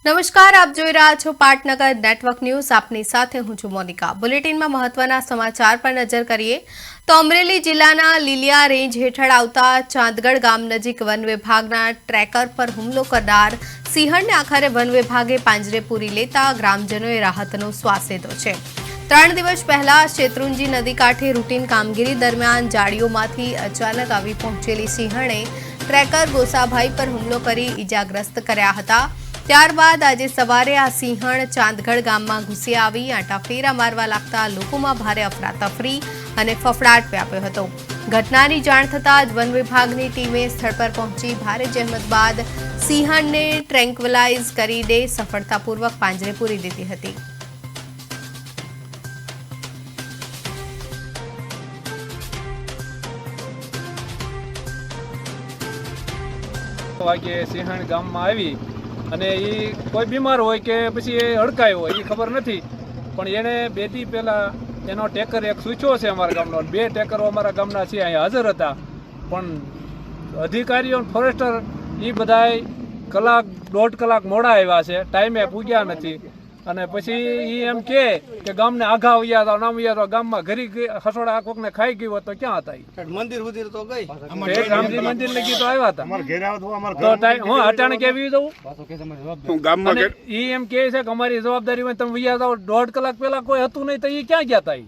નમસ્કાર, આપ જોઈ રહ્યા છો પાટનગર નેટવર્ક ન્યૂઝ. આપની સાથે હું છું મોનિકા. બુલેટિનમાં મહત્વના સમાચાર પર નજર કરીએ તો અમરેલી જિલ્લાના લીલિયા રેન્જ હેઠળ આવતા ચાંદગઢ ગામ નજીક વન વિભાગના ટ્રેકર પર હુમલો કરનાર સિંહણને આખરે વન વિભાગે પાંજરે પૂરી લેતા ગ્રામજનોએ રાહતનો શ્વાસ લીધો છે. 3 દિવસ પહેલા શેત્રુંજી નદી કાંઠે રૂટીન કામગીરી દરમિયાન જાળીઓમાંથી અચાનક આવી પહોંચેલી સિંહણે ટ્રેકર ગોસાભાઈ પર હુમલો કરી ઈજાગ્રસ્ત કર્યા હતા. ત્યારબાદ આજે સવારે આ સિંહણ ચાંદગઢ ગામમાં ઘૂસી આવી આંટાફેરા મારવા લાગતા લોકોમાં ભારે અફરાતફરી અને ફફડાટ વ્યાપ્યો હતો. ઘટનાની જાણ થતાં જ વન વિભાગની ટીમે સ્થળ પર પહોંચી ભારે જહેમત બાદ સિંહણને ટ્રેન્કવલાઇઝ કરીને સફળતાપૂર્વક પાંજરે પૂરી દીધી હતી. વાગે સિંહણ ગામમાં આવી અને એ કોઈ બીમાર હોય કે પછી એ હડકાયો હોય એ ખબર નથી, પણ એણે 2 દી પહેલાં એનો ટેકર એક સૂચ્યો છે અમારા ગામનો. 2 ટેકરો અમારા ગામના છે અહીંયા હાજર હતા, પણ અધિકારીઓ ફોરેસ્ટર એ બધાય 1.5 કલાક મોડા આવ્યા છે, ટાઈમે પૂગ્યા નથી. અને પછી એ એમ કે ગામને આઘા વયા હતા, નામ વયા હતા, ગામમાં ઘરી હસોડા કોકને ખાઈ ગયું હોત તો ક્યાં હતા? મંદિર તો ગઈ રામજી મંદિર લગી તો આવ્યા હતા. હું અચાનક કેવી દઉં અને એ એમ કે છે કે અમારી જવાબદારી હોય તમે વયા જાઓ. 1.5 કલાક પહેલા કોઈ હતું નહીં તો એ ક્યાં ગયા હતા?